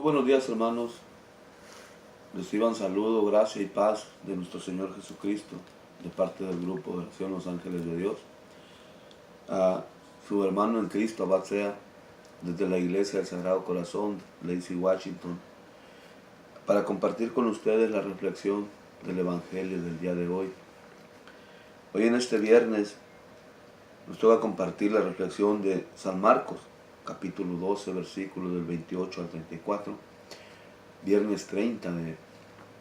buenos días, hermanos. Reciban saludo, gracia y paz de nuestro Señor Jesucristo, de parte del grupo de oración Los Ángeles de Dios. A su hermano en Cristo, Abad Sea, desde la Iglesia del Sagrado Corazón, Lacey, Washington, para compartir con ustedes la reflexión del Evangelio del día de hoy. Hoy en este viernes nos toca compartir la reflexión de San Marcos, capítulo 12, versículos del 28 al 34, viernes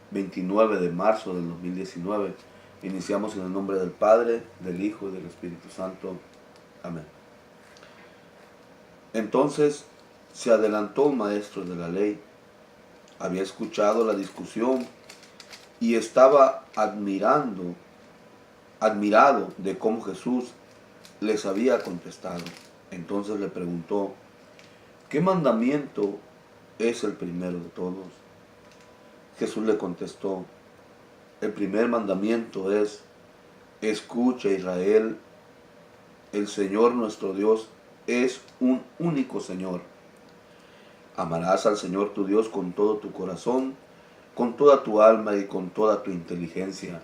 29 de marzo del 2019. Iniciamos en el nombre del Padre, del Hijo y del Espíritu Santo. Amén. Entonces se adelantó un maestro de la ley, había escuchado la discusión y estaba admirado de cómo Jesús les había contestado. Entonces le preguntó: ¿qué mandamiento es el primero de todos? Jesús le contestó: el primer mandamiento es: escucha, Israel, el Señor nuestro Dios es un único Señor. Amarás al Señor tu Dios con todo tu corazón, con toda tu alma y con toda tu inteligencia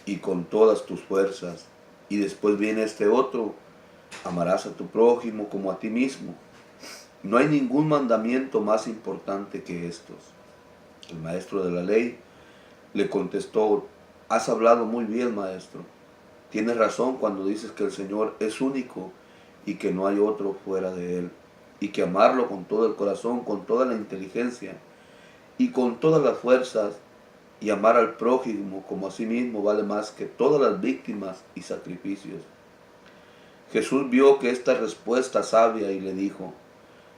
y con todas tus fuerzas. Y después viene este otro: amarás a tu prójimo como a ti mismo. No hay ningún mandamiento más importante que estos. El maestro de la ley le contestó: has hablado muy bien, maestro. Tienes razón cuando dices que el Señor es único y que no hay otro fuera de Él, y que amarlo con todo el corazón, con toda la inteligencia y con todas las fuerzas, y amar al prójimo como a sí mismo vale más que todas las víctimas y sacrificios. Jesús vio que esta respuesta sabia y le dijo: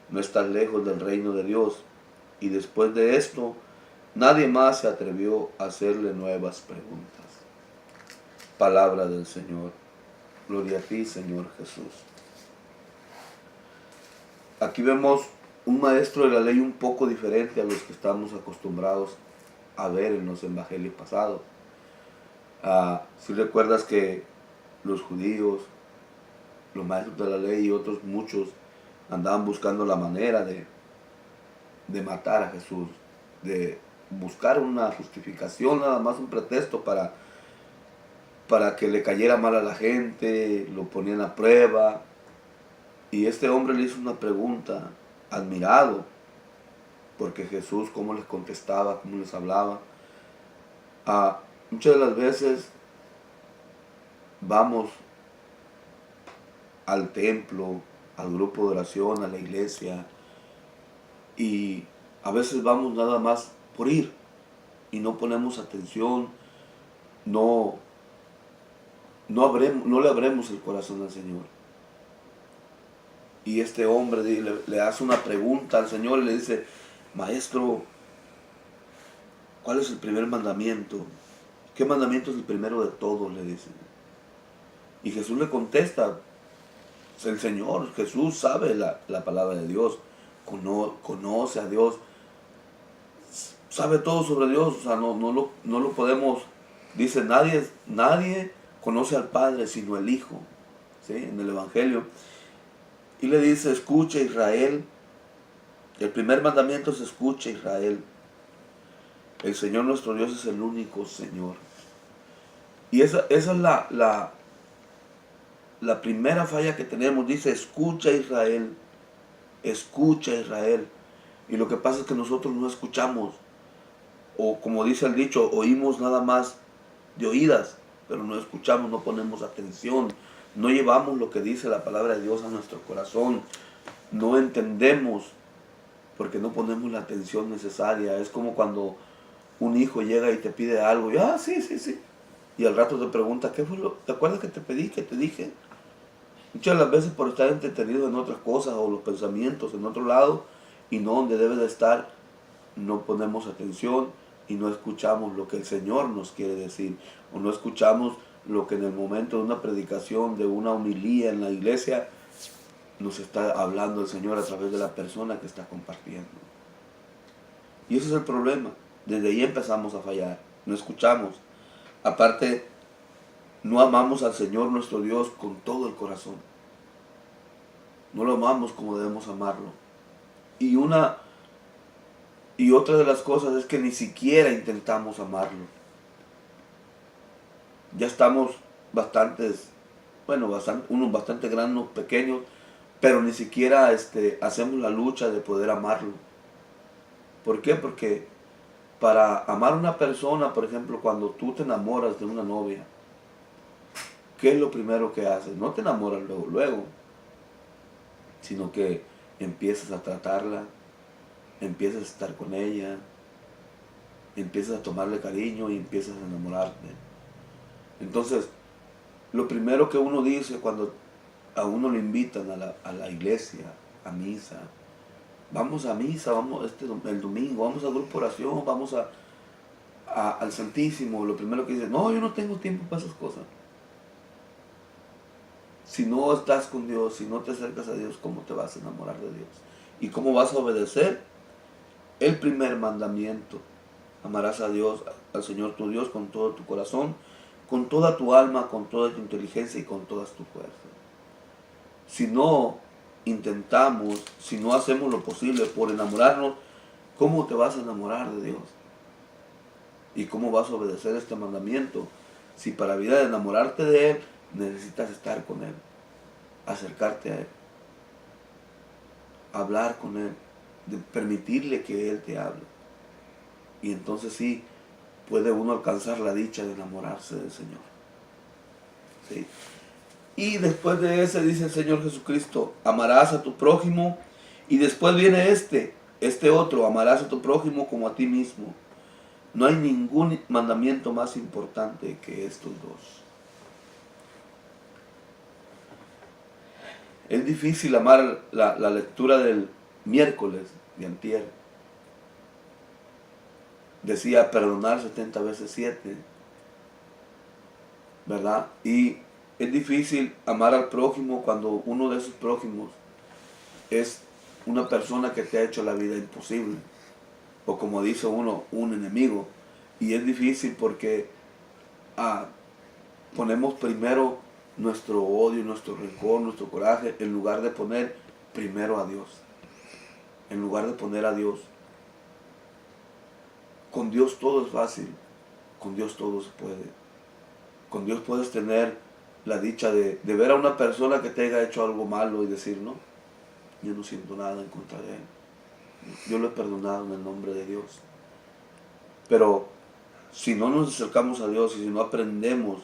no estás lejos del reino de Dios. Y después de esto, nadie más se atrevió a hacerle nuevas preguntas. Palabra del Señor. Gloria a ti, Señor Jesús. Aquí vemos un maestro de la ley un poco diferente a los que estamos acostumbrados a ver en los evangelios pasados. Si recuerdas que los judíos, los maestros de la ley y otros muchos andaban buscando la manera de matar a Jesús, de buscar una justificación, nada más un pretexto para que le cayera mal a la gente, lo ponían a prueba. Y este hombre le hizo una pregunta, admirado, porque Jesús cómo les contestaba, cómo les hablaba. Muchas de las veces vamos al templo, al grupo de oración, a la iglesia, y a veces vamos nada más por ir y no ponemos atención, no le abremos el corazón al Señor. Y este hombre le hace una pregunta al Señor y le dice: maestro, ¿cuál es el primer mandamiento? ¿Qué mandamiento es el primero de todos?, le dice. Y Jesús le contesta: el Señor, Jesús sabe la palabra de Dios, conoce a Dios, sabe todo sobre Dios. O sea, no lo podemos, dice, nadie conoce al Padre sino el Hijo, ¿sí? En el Evangelio. Y le dice: escucha, Israel. El primer mandamiento es: escucha, Israel. El Señor nuestro Dios es el único Señor. Y esa es la primera falla que tenemos. Dice: escucha, Israel. Escucha, Israel. Y lo que pasa es que nosotros no escuchamos. O como dice el dicho, oímos nada más de oídas, pero no escuchamos, no ponemos atención. No llevamos lo que dice la palabra de Dios a nuestro corazón. No entendemos porque no ponemos la atención necesaria. Es como cuando un hijo llega y te pide algo y sí. Y al rato te pregunta: ¿qué fue ¿te acuerdas que te pedí, que te dije? Muchas de las veces por estar entretenido en otras cosas o los pensamientos en otro lado y no donde debe de estar, no ponemos atención y no escuchamos lo que el Señor nos quiere decir, o no escuchamos lo que en el momento de una predicación, de una homilía en la iglesia, nos está hablando el Señor a través de la persona que está compartiendo. Y ese es el problema. Desde ahí empezamos a fallar. No escuchamos. Aparte, no amamos al Señor nuestro Dios con todo el corazón. No lo amamos como debemos amarlo. Y una Y otra de las cosas es que ni siquiera intentamos amarlo. Ya estamos bastantes, bueno, unos bastante grandes, unos pequeños, pero ni siquiera hacemos la lucha de poder amarlo. ¿Por qué? Porque para amar a una persona, por ejemplo, cuando tú te enamoras de una novia, ¿qué es lo primero que haces? No te enamoras luego, sino que empiezas a tratarla, empiezas a estar con ella, empiezas a tomarle cariño y empiezas a enamorarte. Entonces, lo primero que uno dice cuando a uno le invitan a la iglesia, a misa, vamos a misa, vamos el domingo, vamos a grupo oración, vamos al Santísimo, lo primero que dice, no, yo no tengo tiempo para esas cosas. Si no estás con Dios, si no te acercas a Dios, ¿cómo te vas a enamorar de Dios? ¿Y cómo vas a obedecer el primer mandamiento? Amarás a Dios, al Señor tu Dios, con todo tu corazón, con toda tu alma, con toda tu inteligencia y con todas tus fuerzas. Si no intentamos, si no hacemos lo posible por enamorarnos, ¿cómo te vas a enamorar de Dios? ¿Y cómo vas a obedecer este mandamiento? Si para vida de enamorarte de Él, necesitas estar con Él, acercarte a Él, hablar con Él, de permitirle que Él te hable. Y entonces sí, puede uno alcanzar la dicha de enamorarse del Señor. ¿Sí? Y después de ese dice el Señor Jesucristo, amarás a tu prójimo. Y después viene este otro, amarás a tu prójimo como a ti mismo. No hay ningún mandamiento más importante que estos dos. Es difícil amar la lectura del miércoles de antier. Decía perdonar 70 veces 7, ¿verdad? Y es difícil amar al prójimo cuando uno de esos prójimos es una persona que te ha hecho la vida imposible. O como dice uno, un enemigo. Y es difícil porque ponemos primero nuestro odio, nuestro rencor, nuestro coraje, en lugar de poner primero a Dios. En lugar de poner a Dios. Con Dios todo es fácil. Con Dios todo se puede. Con Dios puedes tener la dicha de ver a una persona que te haya hecho algo malo y decir, no, yo no siento nada en contra de él. Yo lo he perdonado en el nombre de Dios. Pero si no nos acercamos a Dios y si no aprendemos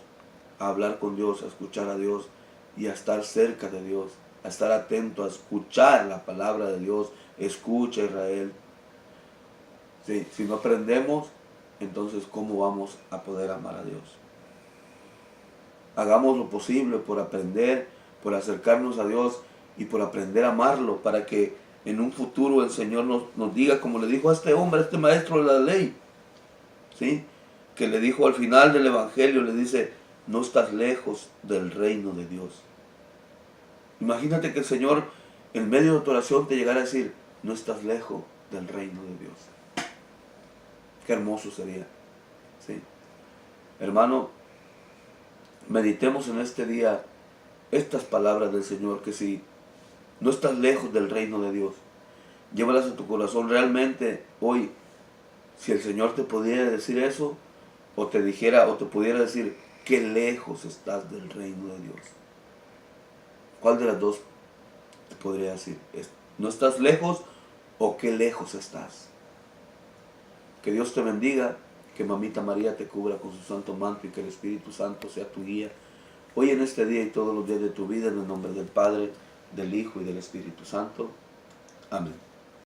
a hablar con Dios, a escuchar a Dios y a estar cerca de Dios, a estar atento, a escuchar la palabra de Dios, escucha Israel. Sí, si no aprendemos, entonces ¿cómo vamos a poder amar a Dios? Hagamos lo posible por aprender, por acercarnos a Dios y por aprender a amarlo, para que en un futuro el Señor nos diga, como le dijo a este hombre, a este maestro de la ley, ¿sí? Que le dijo al final del Evangelio, le dice, no estás lejos del reino de Dios. Imagínate que el Señor en medio de tu oración te llegara a decir, no estás lejos del reino de Dios. Qué hermoso sería, ¿sí? Hermano, meditemos en este día estas palabras del Señor, que si no estás lejos del reino de Dios, llévalas a tu corazón. Realmente hoy, si el Señor te pudiera decir eso, o te dijera, o te pudiera decir, qué lejos estás del reino de Dios, ¿cuál de las dos te podría decir? ¿No estás lejos o qué lejos estás? Que Dios te bendiga, que Mamita María te cubra con su santo manto y que el Espíritu Santo sea tu guía hoy, en este día y todos los días de tu vida, en el nombre del Padre, del Hijo y del Espíritu Santo. Amén.